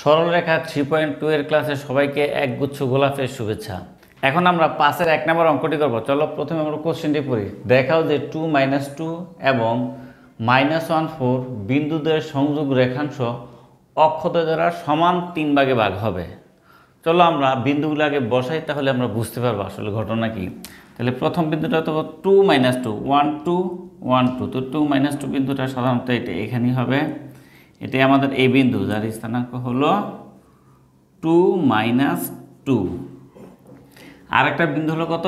সরলরেখা 3.2 এর ক্লাসে সবাইকে একগুচ্ছ গোলাপের শুভেচ্ছা। এখন আমরা 5-এর 1 নম্বর অঙ্কটি করব। চলো প্রথমে আমরা কোশ্চেনটি পড়ি। দেখাও যে 2 - 2 এবং -1 4 বিন্দুদের সংযোগ রেখাংশ অক্ষদ্বয় দ্বারা সমান 3 ভাগে ভাগ হবে। চলো আমরা বিন্দুগুলো আগে বসাই, তাহলে আমরা বুঝতে পারবো আসলে ঘটনা কি। তাহলে প্রথম বিন্দুটা তো 2 - 2 1 2 1 2, তো 2 - 2 বিন্দুটা সাধারণত এটা এখানেই হবে। এটাই আমাদের এই বিন্দু, যার স্থানাঙ্ক হলো 2 - 2। আর একটা বিন্দু হলো কত,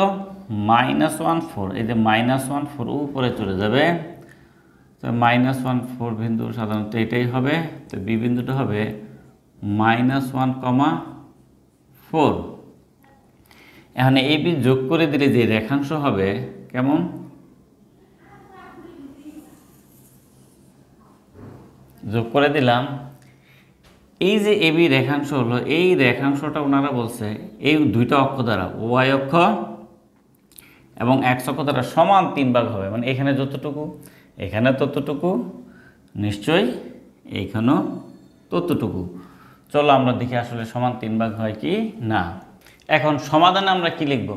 -1 4। এই যে -1 4 উপরে চলে যাবে, তো -1 4 বিন্দু সাধারণত এটাই হবে। তো বি বিন্দুটা হবে -1, 4। এখন এই বি যোগ করে দিলে যে রেখাংশ হবে কেমন, যোগ করে দিলাম। এই যে এবি রেখাংশ হলো, এই রেখাংশটা ওনারা বলছে এই দুইটা অক্ষ দ্বারা, ওয়াই অক্ষ এবং এক্স অক্ষ দ্বারা সমান 3 ভাগ হবে। মানে এখানে যতটুকু, এখানে ততটুকু, নিশ্চয়ই এইখানেও ততটুকু। চলো আমরা দেখি আসলে সমান 3 ভাগ হয় কি না। এখন সমাধানে আমরা কি লিখব,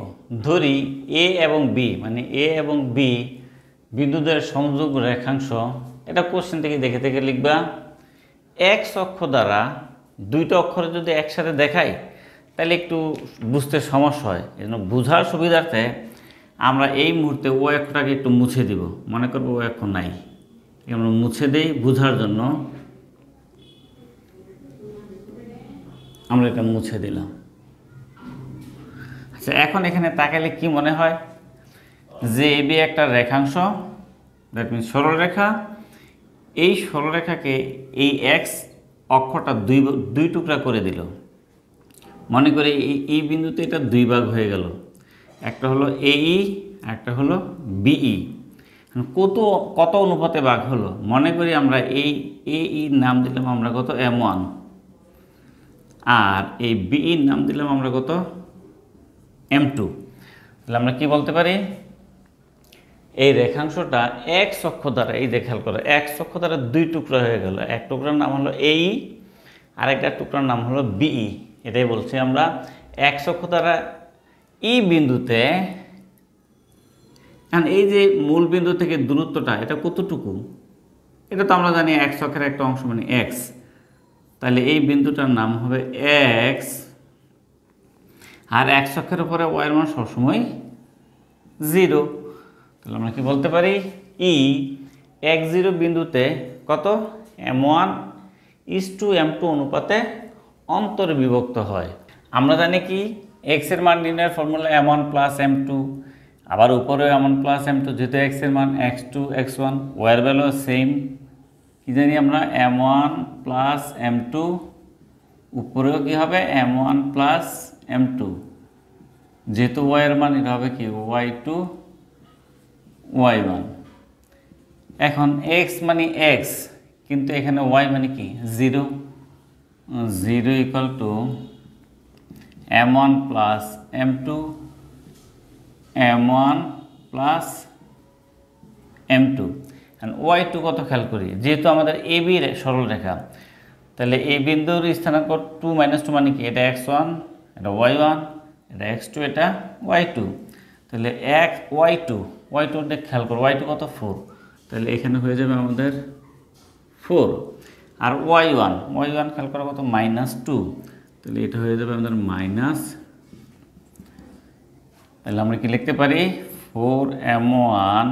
ধরি এ এবং বি, মানে এ এবং বি বিন্দুদের সংযোগ রেখাংশ। এটা কোশ্চেন থেকে দেখে থেকে লিখবা। এক্স অক্ষ দ্বারা দুইটা অক্ষরে যদি একসাথে দেখাই তাহলে একটু বুঝতে সমস্যা হয়। এই জন্য বোঝার সুবিধার্থে আমরা এই মুহূর্তে ও অক্ষটাকে একটু মুছে দিব। মনে করবো ও অক্ষ নাই, আমরা মুছে দিই বোঝার জন্য। আমরা এটা মুছে দিলাম। আচ্ছা, এখন এখানে তাকালে কি মনে হয় যে এবি একটা রেখাংশ, দ্যাট মিনস সরলরেখা। এই সরলরেখাকে এই এক্স অক্ষটা দুই টুকরা করে দিল। মনে করে এই বিন্দুতে এটা 2 ভাগ হয়ে গেল, একটা হলো এই, একটা হলো বিই। কত অনুপাতে ভাগ হলো, মনে করি আমরা এই নাম দিলাম আমরা কত M1, আর এই বিইর নাম দিলাম আমরা কত M2। তাহলে আমরা কি বলতে পারি, এই রেখাংশটা এক্স অক্ষ দ্বারা, এই যে খেয়াল করো, এক্স অক্ষ দ্বারা 2 টুকরা হয়ে গেল। এক টুকরার নাম হলো এই, আর একটা টুকরার নাম হলো বিই। এটাই বলছি আমরা, এক্স অক্ষ দ্বারা ই বিন্দুতে। কারণ এই যে মূল বিন্দু থেকে দূরত্বটা, এটা কতটুকু, এটা তো আমরা জানি এক্স অক্ষের একটা অংশ মানে এক্স। তাহলে এই বিন্দুটার নাম হবে এক্স, আর এক্স অক্ষের উপরে ওয়াইয়ের মান সবসময় 0। তাহলে আমরা কি বলতে পারি, ই x0 বিন্দুতে কত M1:M2 অনুপাতে অন্তর্বিভক্ত হয়। আমরা জানি কি x এর মান নির্ণয়ের ফর্মুলা M1 + M2, আবার উপরেও M1 + M2, যেহেতু x এর মান x2 x1, ওয়াইয়ের ভ্যালু সেম। কি জানি আমরা M1 + M2, উপরেও কি হবে M1 + M2, যেহেতু ওয়াইয়ের মান এটা হবে কি y2 y1। এখন x মানে x, কিন্তু এখানে y মানে কি 0, 0 = M1 + M2, M1 + M2। এখন y2 কত খেয়াল করি, যেহেতু আমাদের ab সরল রেখা, তাহলে এই বিন্দুর স্থানাঙ্ক 2 - 2 মানে কি, এটা x1, এটা y1, এটা x2, এটা y2। তাহলে y2 খেয়াল করো, y2 কত 4, তাহলে এখানে হয়ে যাবে আমাদের 4। আর y1 খেয়াল করো কত -2, তাহলে এটা হয়ে যাবে আমাদের মাইনাস। তাহলে আমরা কি লিখতে পারি, 4M1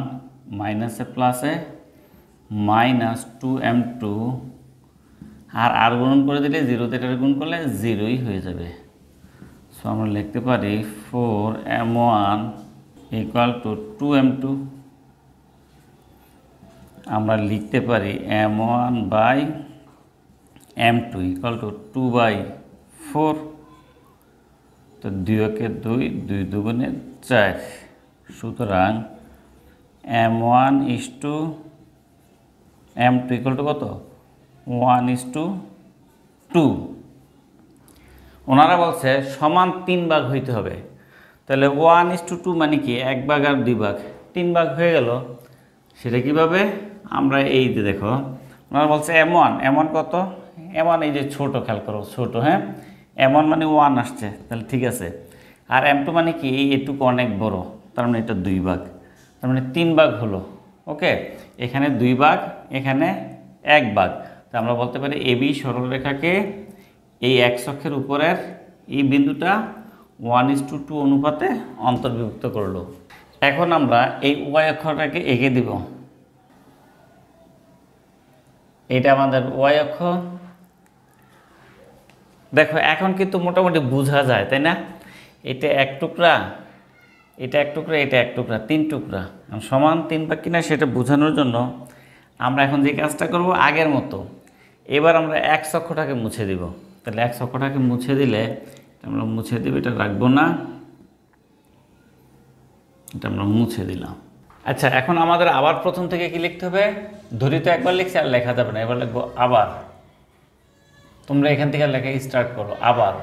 মাইনাসে প্লাসে -2M2, আর গুণন করে দিলে 0তে এটা গুণ করলে 0ই হয়ে যাবে। সো আমরা লিখতে পারি 4M1 = 2M2। আমরা লিখতে পারি M1/M2 = 2/4। তো 2 × 2 2 × 2 = 4। সুতরাং M1:M2 = কত 1:2। ওনারা বলছে সমান 3 ভাগ হইতে হবে। তাহলে 1:2 মানে কি 1 ভাগ আর 2 ভাগ, 3 ভাগ হয়ে গেল। সেটা কিভাবে, আমরা এই যে দেখো ওনারা বলছে M1 কত M1 এই যে ছোট, খেয়াল করো ছোট, হ্যাঁ M1 মানে 1 আসছে, তাহলে ঠিক আছে। আর M2 মানে কি এই এটুকু অনেক বড়, তার মানে এটা 2 ভাগ, তার মানে 3 ভাগ হলো। ওকে, এখানে 2 ভাগ, এখানে 1 ভাগ। তো আমরা বলতে পারি AB সরলরেখাকে এই x অক্ষের উপরের এই বিন্দুটা 1:2 অনুপাতে অন্তর্বিভক্ত করলো। এখন আমরা এই y অক্ষটাকে এঁকে দিব। এটা আমাদের y অক্ষ। দেখো এখন কিন্তু মোটামুটি বোঝা যায়, তাই না? এটা এক টুকরা, এটা এক টুকরা, এটা এক টুকরা, 3 টুকরা সমান 3 ভাগ কিনা সেটা বোঝানোর জন্য আমরা এখন যে কাজটা করব আগের মতো, এবার আমরা x অক্ষটাকে মুছে দিব। তাহলে x অক্ষটাকে মুছে দিলে আমরা মুছে দিব, এটা রাখবো না, এটা আমরা মুছে দিলাম। আচ্ছা, এখন আমাদের আবার প্রথম থেকে কি লিখতে হবে? ধরি তো একবার লিখছি, আর লেখা যাবে না, এবার লিখবো আবার। তোমরা এখান থেকে লেখা স্টার্ট করো। আবার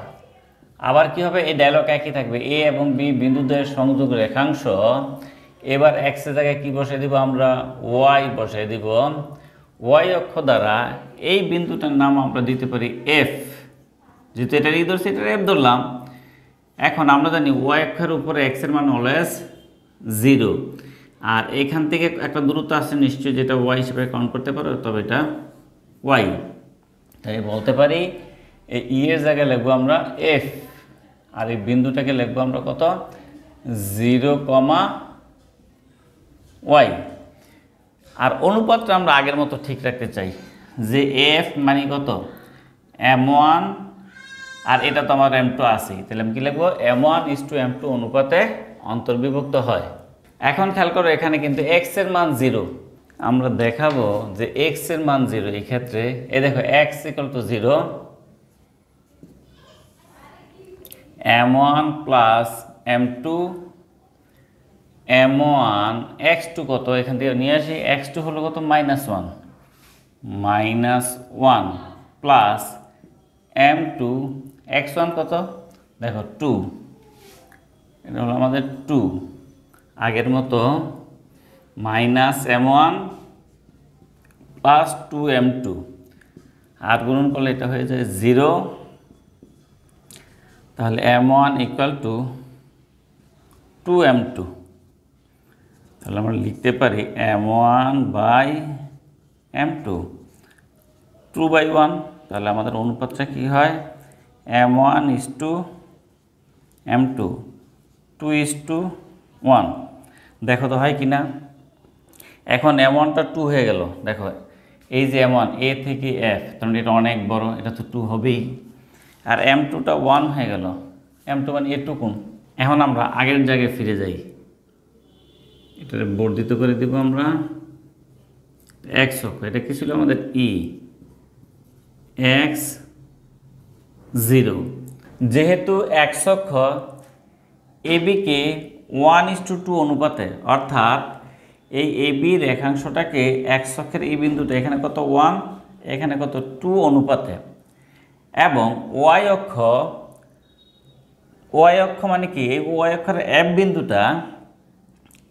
আবার কি হবে? এই ডায়লগ একই থাকবে, এ এবং বি বিন্দুদের সংযোগ রেখাংশ। এবার x এর জায়গায় কি বসিয়ে দিব? আমরা y বসিয়ে দিব। y অক্ষ দ্বারা এই বিন্দুটার নাম আমরা দিতে পারি f, যেহেতু এটা ই ধরছি এটা f ধরলাম। এখন আমরা জানি y অক্ষের উপরে x এর মান অলওয়েজ 0, আর এখান থেকে একটা দূরত্ব আছে নিশ্চয়ই, যেটা y হিসেবে কাউন্ট করতে পারো, তবে এটা y। তাই বলতে পারি এই ই এর জায়গায় লিখবো আমরা f, আর এই বিন্দুটাকে লিখবো আমরা কত? 0, y। আর অনুপাতটা আমরা আগের মতো ঠিক রাখতে চাই, যে f মানে কত? m1, আর এটা তো আমার m2 আছে, তাহলে আমি কি লিখবো? m1:m2 অনুপাতে অন্তর্বিভক্ত হয়। এখন খেয়াল করো এখানে কিন্তু x এর মান 0, আমরা দেখাবো যে x এর মান 0। এই ক্ষেত্রে এই দেখো x = 0, m1 plus m2, m1 x2 কত? এখান থেকে নিয়ে আসি, x2 হলো কত? -1, -1 প্লাস m2 x1 কত? দেখো 2, এটা হলো আমাদের 2, আগের মতো -m1 প্লাস 2m2, আর গুণন করলে এটা হয়ে যায় 0। তাহলে m1 = 2m2। তাহলে আমরা লিখতে পারি m1/m2, 2/1। তাহলে আমাদের অনুপাতটা কি হয়? m1:m2, 2:1। দেখো তো হয় কি না? এখন m1টা 2 হয়ে গেল। দেখো এই যে m1 a থেকে f, কারণ এটা অনেক বড়, এটা তো 2 হবেই। আর m2টা 1 হয়ে গেল, m2 মানে এটুকুন। এখন আমরা আগের জায়গায় ফিরে যাই, এটা বর্ধিত করে দিব আমরা। x অক্ষ, এটা কি ছিল আমাদের? e, x 0। যেহেতু x অক্ষ ab কে 1:2 অনুপাতে, অর্থাৎ এই ab রেখাংশটাকে x অক্ষের এই বিন্দুটা এখানে কত? 1, এখানে কত? 2 অনুপাতে। এবং y অক্ষ মানে কি? এই y অক্ষের f বিন্দুটা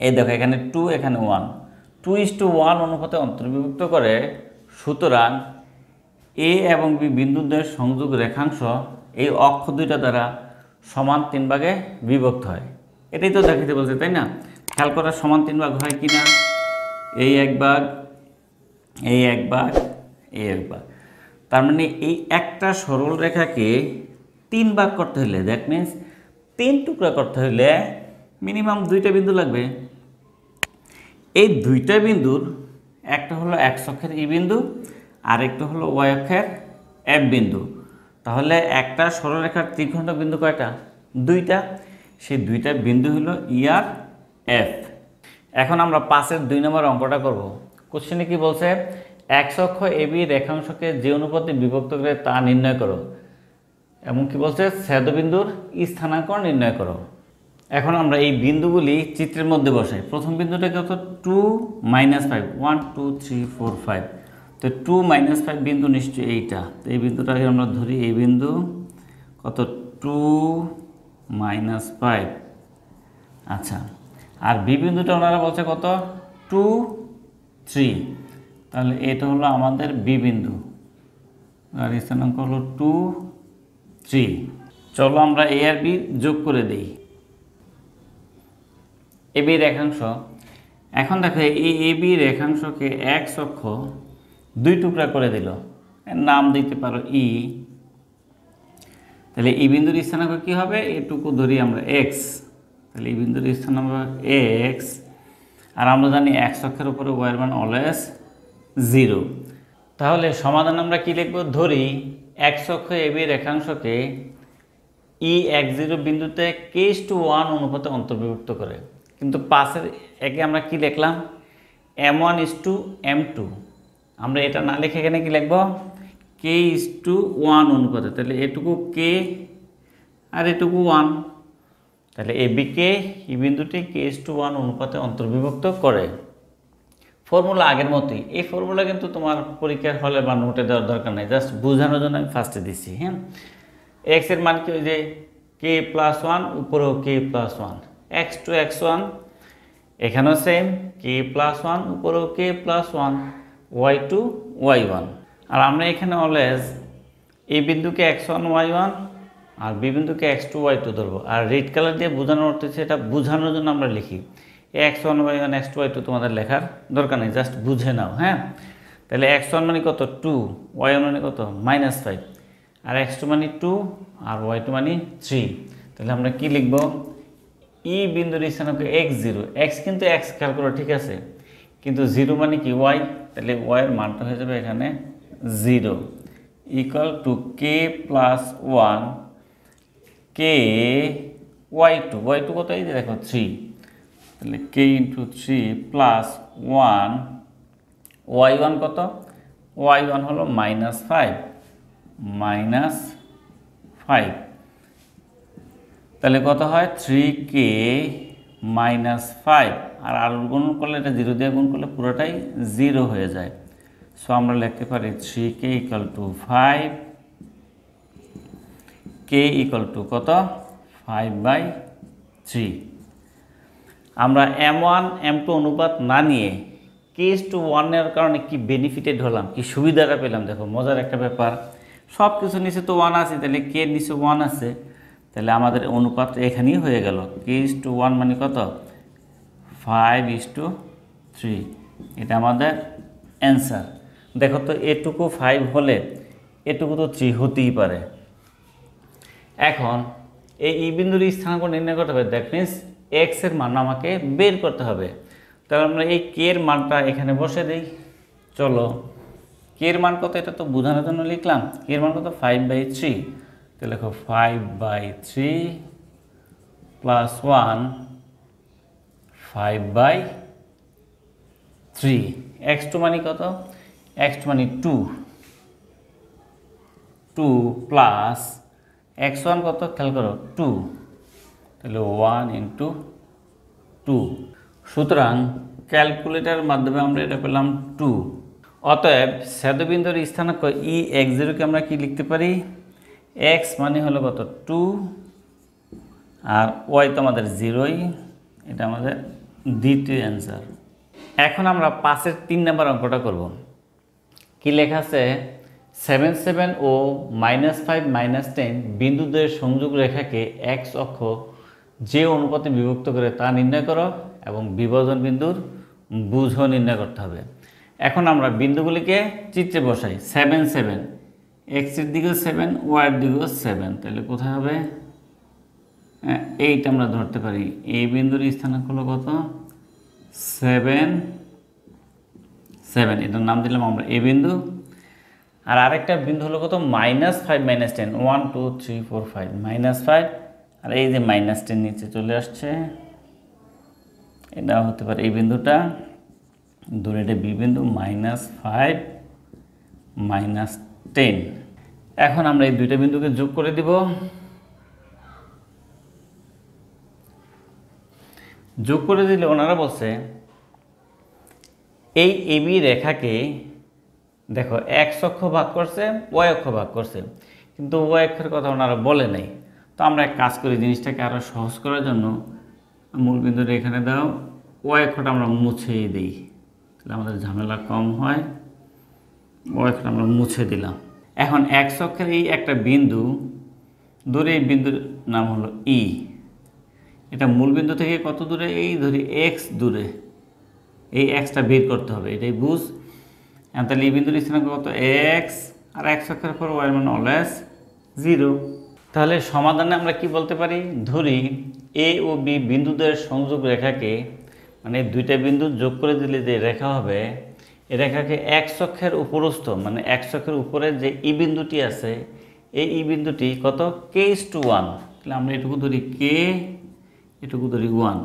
এই দেখো এখানে 2, এখানে 1, 2:1 অনুপাতে অন্তর্বিভক্ত করে। সুতরাং a এবং b বিন্দুদের সংযোগ রেখাংশ এই অক্ষ দুইটা দ্বারা সমান 3 ভাগে বিভক্ত হয়। এটাই তো দেখাতে বলছে, তাই না? খেয়াল করা, সমান 3 ভাগ হয় কি না? এই 1 ভাগ, এই 1 ভাগ, এই 1 ভাগ। তার মানে এই একটা সরল রেখাকে 3 ভাগ করতে হলে, দ্যাট মিন্স 3 টুকরা করতে হলে মিনিমাম 2টা বিন্দু লাগবে। এই 2টা বিন্দুর একটা হলো x অক্ষের ই বিন্দু, আর একটা হলো y অক্ষের f বিন্দু। তাহলে একটা সরলরেখার ত্রিখণ্ডক বিন্দু কয়টা? 2টা। সেই 2টা বিন্দু হলো ই আর f। এখন আমরা 5-এর 2 নম্বর অঙ্কটা করব। কোশ্চেনে কি বলছে? x অক্ষ ab রেখাংশকে যে অনুপাতে বিভক্ত করে তা নির্ণয় করো। এমন কি বলছে? ছেদবিন্দুর স্থানাঙ্ক নির্ণয় করো। এখন আমরা এই বিন্দুগুলি চিত্রের মধ্যে বসাই। প্রথম বিন্দুটা কত? 2 -5, 1 2 3 4 5। তো 2 -5 বিন্দু নিশ্চয়ই এইটা। তো এই বিন্দুটাকে আমরা ধরি, এই বিন্দু কত? 2 -5। আচ্ছা, আর বি বিন্দুটা ওনারা বলছে কত? 2 3। তাহলে এটা হলো আমাদের বি বিন্দু। আর স্থানাঙ্ক হলো 2 3। চলো আমরা এ আর বি যোগ করে দিই। এ বি রেখাংশ, এখন দেখো এই এ বি রেখাংশকে এক্স অক্ষ 2 টুকরা করে দিল, এর নাম দিতে পারো ই। তাহলে এই বিন্দুর স্থানাঙ্ক কী হবে, এটুকু ধরি আমরা এক্স, তাহলে এই বিন্দুর স্থানাঙ্ক এক্স। আর আমরা জানি এক্স অক্ষের উপরে ওয়াইয়ের মান অলওয়েজ 0। তাহলে সমাধান আমরা কি লিখব, ধরি এক্স অক্ষ এ বি রেখাংশকে E10 বিন্দুতে k:1 অনুপাতে অন্তর্ভুক্ত করে। কিন্তু পাশের একে আমরা কি লিখলাম, m1:m2। আমরা এটা না লিখে এখানে কি লিখব, k:1 অনুপাতে। তাহলে এটুকু k আর এটুকু 1, তাহলে এ বিকে এই বিন্দুটি k:1 অনুপাতে অন্তর্বিভক্ত করে। ফর্মুলা আগের মতোই, এই ফর্মুলা কিন্তু তোমার পরীক্ষার হলে বা নোটে দেওয়ার দরকার নেই, জাস্ট বোঝানোর জন্য আমি ফার্স্টে দিচ্ছি। হ্যাঁ, এক্স এর মান কি, ওই যে k+1 উপরেও k+1, x2 x1, এখানেও সেম k+1 উপরেও k+1, y2 y1। আর আমরা এখানে অলওয়েজ এই বিন্দুকে x1 y1 আর বি বিন্দুকে x2 y2 ধরবো। আর রেড কালার দিয়ে বোঝানোর অর্থ হচ্ছে এটা বোঝানোর জন্য আমরা লিখি, x1 y1 x2 y2 তোমাদের লেখার দরকার নেই, জাস্ট বুঝে নাও। হ্যাঁ, তাহলে x1 মানে কত 2, y1 মানে কত -5, আর x2 মানে 2 আর y2 মানে 3। তাহলে আমরা কি লিখব, ই বিন্দুর স্থানাঙ্ক x0, x কিন্তু x খেয়াল করো, ঠিক আছে, কিন্তু 0 মানে কি y, তাহলে y এর মানটা হয়ে যাবে এখানে 0 = k+1 k y2 কত, এই যে দেখো 3, তাহলে k × 3 + 1 y1 কত, y1 হলো -5, তাহলে কত হয় 3k -5, আর গুণ করলে এটা 0 দিয়ে গুণ করলে পুরোটাই 0 হয়ে যায়। সো আমরা লিখতে পারি 3k = 5, k = কত 5/3। আমরা m1 m2 অনুপাত না নিয়ে k:1 এর কারণে কি বেনিফিটেড হলাম, কি সুবিধাটা পেলাম, দেখো মজার একটা ব্যাপার। সব কিছু নিচে তো 1 আছে, তাহলে k এর নিচে 1 আছে, তাহলে আমাদের অনুপাত এখানেই হয়ে গেল। k:1 মানে কত 5:3, এটা আমাদের অ্যান্সার। দেখো তো এটুকু 5 হলে এটুকু তো 3 হতেই পারে। এখন এই বিন্দুর স্থানাঙ্ক নির্ণয় করতে হবে, দ্যাট মিনস এক্স এর মান আমাকে বের করতে হবে। তাহলে আমরা এই কে এর মানটা এখানে বসে দিই। চলো, কে এর মান কত, এটা তো বোঝানোর জন্য লিখলাম, কে এর মান কত 5/3। তাহলে দেখো 5/3 + 1 5/3। x2 মানে কত, x2 মানে 2 প্লাস x1 কত খেয়াল করো 2, তাহলে 1 × 2। সুতরাং ক্যালকুলেটারের মাধ্যমে আমরা এটা পেলাম 2। অতএব ছেদবিন্দুর স্থানাঙ্ক E10 কে আমরা কি লিখতে পারি, x মানে হলো কত 2 আর y তো আমাদের 0ই, এটা আমাদের দ্বিতীয় অ্যান্সার। এখন আমরা 5-এর 3 নম্বর অঙ্কটা করব। কি লেখা আছে, 7 7 ও -5 -10 বিন্দুদের সংযোগ রেখাকে x অক্ষ যে অনুপাতে বিভক্ত করে তা নির্ণয় করো এবং বিভাজন বিন্দুর বুঝও নির্ণয় করতে হবে। এখন আমরা বিন্দুগুলিকে চিত্রে বসাই। 7 7, x এর দিকেও 7, y এর দিকেও 7, তাহলে কোথায় হবে, এইটা আমরা ধরতে পারি। এই বিন্দুর স্থানাঙ্ক হলো কত 7 7, এটার নাম দিলাম আমরা এ বিন্দু। আর আরেকটা বিন্দু হলো কত -5 -10, 1 2 3 4 5, -5, আর এই যে -10 নিচে চলে আসছে, এটা হতে পারে এই বিন্দুটা, ধরে এটা বি বিন্দু, -5 -10। এখন আমরা এই দুইটা বিন্দুকে যোগ করে দিব। যোগ করে দিলে ওনারা বলছে এই এবি রেখাকে দেখো এক্স অক্ষ ভাগ করছে, ওয়াই অক্ষ ভাগ করছে, কিন্তু ওয়াই অক্ষের কথা ওনারা বলে নাই। তো আমরা এক কাজ করি, জিনিসটাকে আরও সহজ করার জন্য মূল বিন্দুটা এখানে দাও, ওয়াই অক্ষটা আমরা মুছেই দিই, তাহলে আমাদের ঝামেলা কম হয়। ওয়াই অক্ষটা আমরা মুছে দিলাম। এখন এক্স অক্ষের এই একটা বিন্দু ধরে, এই বিন্দুর নাম হলো ই। এটা মূল বিন্দু থেকে কত দূরে? এই ধরি এক্স দূরে, এই এক্সটা বের করতে হবে, এটাই বুঝ। তাহলে এই বিন্দুর স্থানাঙ্ক কত? এক্স, আর এক্স অক্ষের পর ওয়াই মান অলওয়েজ 0। তাহলে সমাধানে আমরা কি বলতে পারি? ধরি এ ও বি বিন্দুদের সংযোগ রেখাকে, মানে দুইটা বিন্দু যোগ করে দিলে যে রেখা হবে, এই রেখাকে এক্স অক্ষের উপরস্থ, মানে এক্স অক্ষের উপরে যে ই বিন্দুটি আছে, এই ই বিন্দুটি কত? k:1। তাহলে আমরা এটুকু ধরি কে, এটুকু ধরি 1,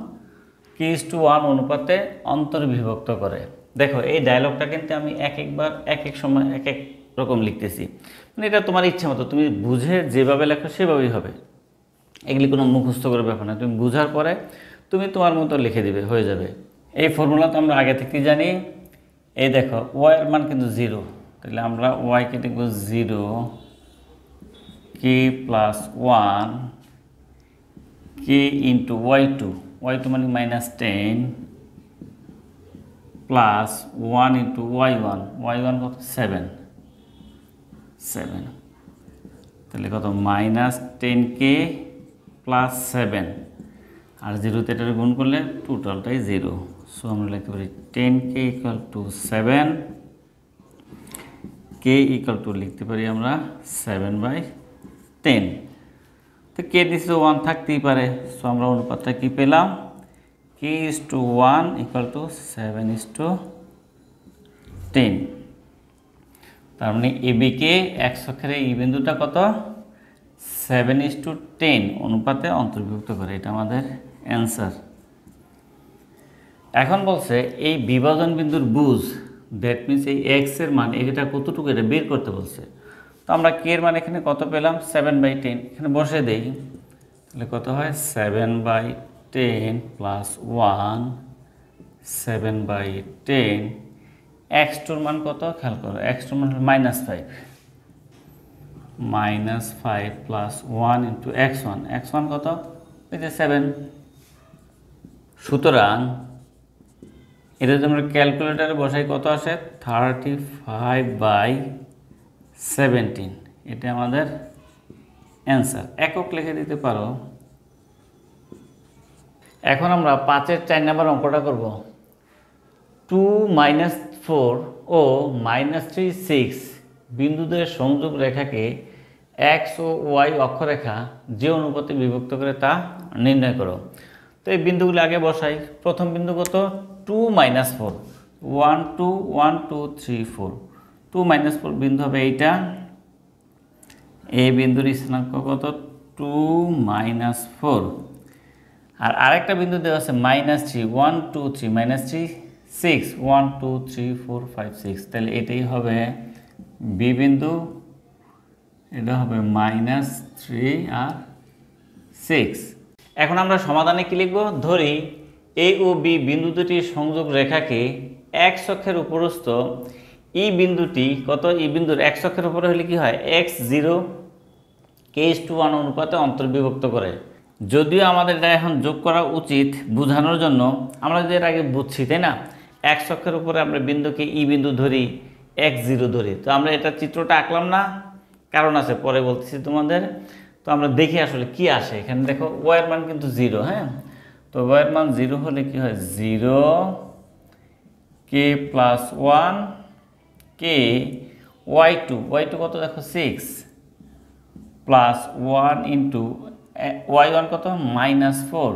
k:1 অনুপাতে অন্তর্বিভক্ত করে। দেখো এই ডায়লগটা কিন্তু আমি এক একবার এক এক সময় এক এক রকম লিখতেছি, মানে এটা তোমার ইচ্ছা মতো, তুমি বুঝে যেভাবে লেখো সেভাবেই হবে। এগুলি কোনো মুখস্থ করে ব্যাপার না, তুমি বুঝার পরে তুমি তোমার মতো লিখে দিবে, হয়ে যাবে। এই ফর্মুলা তো আমরা আগে থেকেই জানি। এই দেখো ওয়াই এর মান কিন্তু 0, তাহলে আমরা ওয়াইকে দেখব 0, k+1 k ইন্টু y2 মানে -10 প্লাস 1 ইন্টু y1 কত? 7, তাহলে কত? -10k প্লাস 7, আর 0তে এটার গুণ করলে টোটালটাই 0। সো আমরা লিখতে পারি 10k = 7, k লিখতে পারি আমরা 7/10। তো কে দিচ্ছে 1 থাকতেই পারে, সো আমরা অনুপাতটা কি পেলাম? k:1 = 7:10। তার মানে এবিকে এক্স অক্ষের এই বিন্দুটা কত? 7:10 অনুপাতে অন্তর্ভুক্ত করে, এটা আমাদের অ্যান্সার। এখন বলছে এই বিভাজন বিন্দুর বুঝ, দ্যাট মিনস এই এক্স এর মান এটা কতটুকু, এটা বের করতে বলছে। তো আমরা কে এর মান এখানে কত পেলাম? 7/10, এখানে বসে দেই, তাহলে কত হয়? 7/10 প্লাস 1, 7/10। x2 মান কত? খেয়াল করো, x2 মান হলো -5, -5 প্লাস 1 ইন্টু x1 কত? এই যে 7। সুতরাং এটা যদি আমরা ক্যালকুলেটারে বসাই কত আসে? 35/17, এটা আমাদের অ্যান্সার। একক লিখে দিতে পারো। এখন আমরা 5-এর 4 নম্বর অঙ্কটা করব। 2 - 4 ও -3 6 বিন্দুদের সংযোগ রেখাকে এক্স ও ওয়াই অক্ষরেখা যে অনুপাতে বিভক্ত করে তা নির্ণয় করো। তো এই বিন্দুগুলো আগে বসাই। প্রথম বিন্দু কত? 2 - 4, 1 2 1 2 3 4, 2 - 4 বিন্দু হবে এইটা। এই বিন্দুর স্থানাঙ্ক কত? 2 - 4। আর আরেকটা বিন্দু দেওয়া আছে -3, 1 2 3, -3 6, 1 2 3 4 5 6, তাহলে এটাই হবে বি বিন্দু। এটা হবে -3 আর 6। এখন আমরা সমাধানে কি লিখব? ধরি এ ও বি বিন্দু দুটির সংযোগ রেখাকে এক্স অক্ষের উপরস্থ ই বিন্দুটি কত? ই বিন্দুর এক্স অক্ষের উপরে হলে কি হয়? x0 k:1 অনুপাতে অন্তর্বিভক্ত করে। যদিও আমাদের এটা এখন যোগ করা উচিত বোঝানোর জন্য, আমরা যে এর আগে বুঝছি, তাই না? এক্স অক্ষের উপরে আমরা বিন্দুকে ই বিন্দু ধরি, x0 ধরি, তো আমরা এটা চিত্রটা আঁকলাম না, কারণ আছে, পরে বলতেছি তোমাদের। তো আমরা দেখি আসলে কি আসে। এখানে দেখো ওয়াই এর মান কিন্তু 0, হ্যাঁ? তো ওয়াই এর মান 0 হলে কি হয়? 0 k+1 k y2 কত? দেখো 6 প্লাস 1 ইন্টু y1 কত? -4,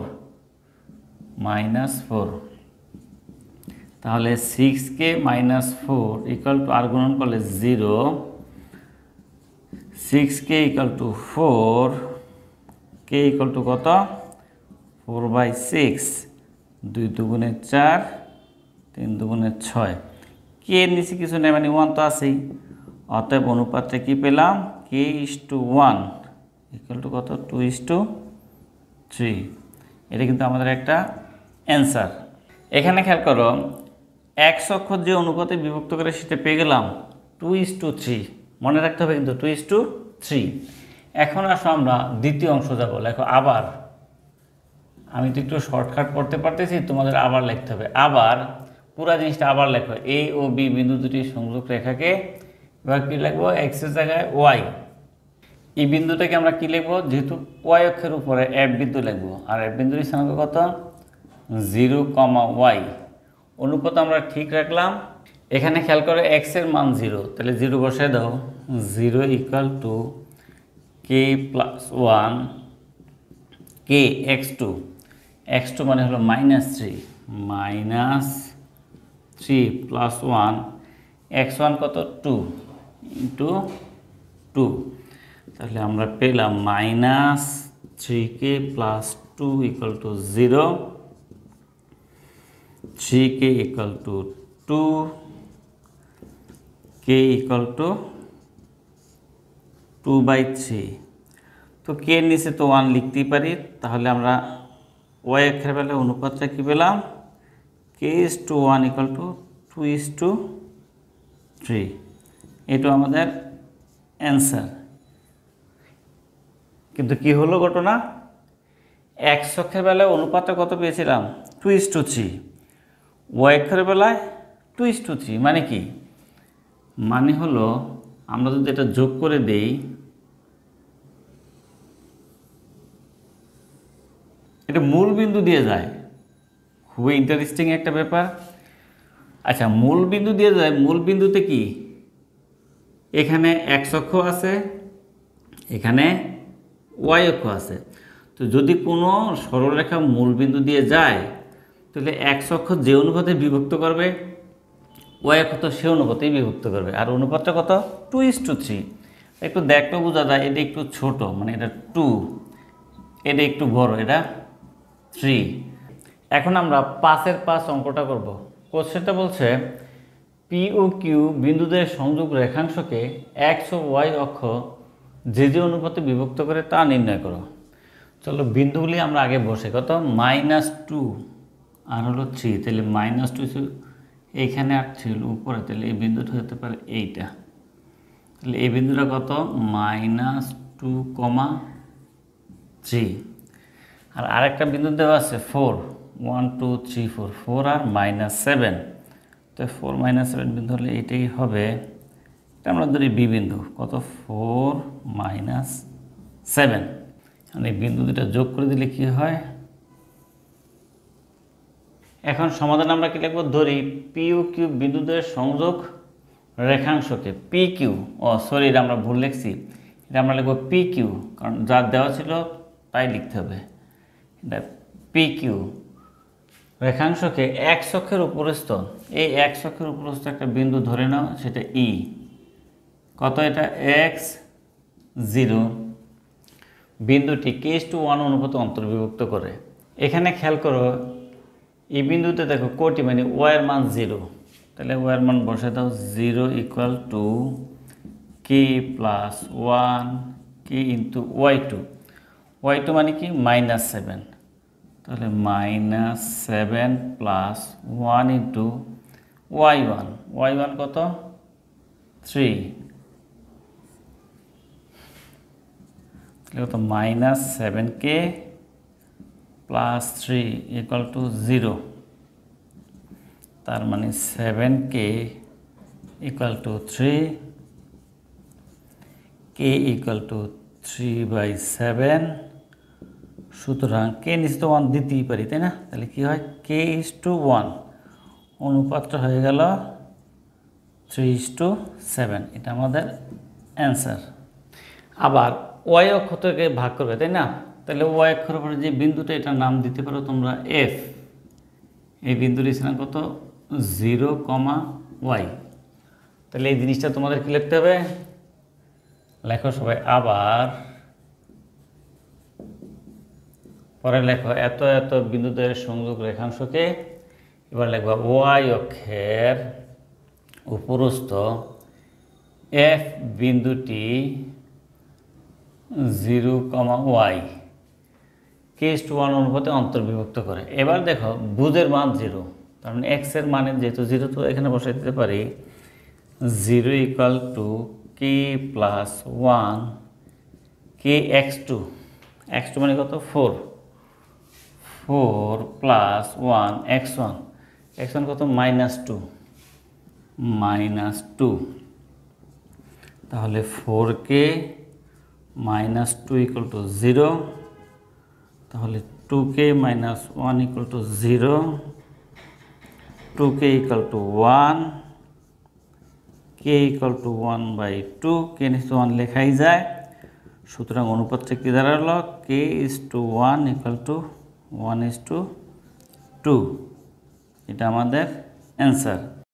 তাহলে 6k - 4 আর গুণন করলে 0, 6k = 4, k কত? 4/6, 2 দুগুণে 4, 3 দুগুণে 6। কে এর নিচে কিছু নেই, মানে 1 তো আছেই। অতএব অনুপাতে কি পেলাম? k:1 কত? 2:3। এটা কিন্তু আমাদের একটা অ্যান্সার। এখানে খেয়াল করো, এক্স অক্ষর যে অনুপাতে বিভক্ত করে সেটা পেয়ে গেলাম 2:3। মনে রাখতে হবে কিন্তু 2:3। এখন আসো আমরা দ্বিতীয় অংশ যাবো। লেখো আবার। আমি তো একটু শর্টকাট করতে পারতেছি, তোমাদের আবার লিখতে হবে। আবার পুরা জিনিসটা আবার লেখো। এ ও বি বিন্দু দুটি সংযোগ রেখাকে এবার কি লিখবো, এক্স এর জায়গায় ওয়াই। এই বিন্দুটাকে আমরা কি লিখবো, যেহেতু ওয়াই অক্ষের উপরে এফ বিন্দু লিখবো, আর এফ বিন্দুর স্থানাঙ্ক কত, 0, ওয়াই। অনুপাত আমরা ঠিক রাখলাম। এখানে খেয়াল করে এক্স এর মান 0, তাহলে 0 বসায় দাও। 0 = কে প্লাস 1 কে x2, x2 মানে হলো -3, -3 প্লাস 1, x1 কত, 2 ইন্টু 2। তাহলে আমরা পেলাম -3k প্লাস 2 = 0, 3k = 2, k = 2/3। তো k এর নিচে তো 1 লিখতেই পারি, তাহলে আমরা y অক্ষের বেলায় অনুপাতটা কি পেলাম, k:1 = 2:3। এটা আমাদের অ্যান্সার। কিন্তু কি হলো ঘটনা, x অক্ষের বেলায় অনুপাতটা কত পেয়েছিলাম, 2:3, y অক্ষের বেলায় 2:3। মানে কি, মানে হলো আমরা যদি এটা যোগ করে দেই, এটা মূল বিন্দু দিয়ে যায়, খুবই ইন্টারেস্টিং একটা ব্যাপার। আচ্ছা, মূল বিন্দু দিয়ে যায়, মূল বিন্দুতে কি এখানে x অক্ষ আছে, এখানে y অক্ষ আছে। তো যদি কোনো সরলরেখা মূল বিন্দু দিয়ে যায়, তাহলে x অক্ষ যে অনুপাতে বিভক্ত করবে, y অক্ষ তো সে অনুপাতেই বিভক্ত করবে। আর অনুপাতটা কত, 2:3। একটু দেখতে বোঝা যায়, এটা একটু ছোট, মানে এটা 2, এটা একটু বড়, এটা 3। এখন আমরা 5-এর 5 অঙ্কটা করব। কোশ্চেনটা বলছে পি ও কিউ বিন্দুদের সংযোগ রেখাংশকে এক্স ও ওয়াই অক্ষ যে যে অনুপাতে বিভক্ত করে তা নির্ণয় করো। চলো বিন্দুগুলি আমরা আগে বসে, কত, -2 আর হলো 3, তাহলে -2 এইখানে আর ছিল উপরে, তাহলে এই বিন্দুটা হতে পারে এইটা। তাহলে এই বিন্দুটা কত, -2,3। আর আরেকটা বিন্দু দেওয়া আছে 4, 1 2 3 4, 4 আর -7। তো 4 -7 বিন্দু হলে এটাই হবে, এটা আমরা ধরি বি বিন্দু, কত, 4 -7। মানে এই বিন্দু দুটা যোগ করে দিলে কি হয়। এখন সমাধান আমরা কি লিখবো, ধরি পি ও কিউ বিন্দুদের সংযোগ রেখাংশকে পি কিউ, সরি এটা আমরা ভুল লিখছি, এটা আমরা লিখবো পি কিউ, কারণ যা দেওয়া ছিল তাই লিখতে হবে। এটা পি কিউ রেখাংশকে এক্স অক্ষের উপরস্থ, এই এক্স অক্ষের উপরস্থ একটা বিন্দু ধরে নাও, সেটা ই, কত, এটা x0। বিন্দুটি k:1 অনুপাতে অন্তর্বিভক্ত করে। এখানে খেয়াল করো, এই বিন্দুতে দেখো কোটি, মানে ওয়াই এর মান 0, তাহলে ওয়াই এর মান বসে দাও। 0 = k + 1 k × y2, y2 মানে কি, -7, তাহলে -7 + 1 × y1, y1 কত, 3, তাহলে কত, -7k + 3 = 0। তার মানে 7k = 3, k = 3/7। সুতরাং কে নিচে তো 1 দিতেই পারি, তাই না? তাহলে কি হয়, k:1, অনুপাতটা হয়ে গেল 3:7। এটা আমাদের অ্যান্সার। আবার ওয়াই অক্ষ থেকে ভাগ করবে, তাই না? তাহলে ওয়াই অক্ষের উপরে যে বিন্দুটা, এটার নাম দিতে পারো তোমরা এফ। এই বিন্দুর স্থানাঙ্ক কত, 0, y। তাহলে এই জিনিসটা তোমাদের কি লিখতে হবে, লেখো সবাই। আবার পরে লেখো, এত এত বিন্দুদের সংযোগ রেখাংশকে, এবার লেখবা ওয়াই অক্ষের উপরস্থ এফ বিন্দুটি 0, y k:1 অনুপাতে অন্তর্বিভক্ত করে। এবার দেখো ভুজের মান 0, তার মানে x এর মানে যেহেতু 0, তো এখানে বসাই দিতে পারি 0 = k + 1 k x2, x2 মানে কত, 4 + 1 x1, x1 কত, -2, তাহলে 4k মাইনাস 2 ইকুয়াল টু 0, তাহলে 2k minus 1 equal to 0, 2k equal to 1, k equal to 1/2, k নিচে 1 লেখাই যায়। সুতরাং অনুপাতটা কি দাঁড়ালো, k:1 ইকুয়াল টু 1:2। এটা আমাদের অ্যান্সার।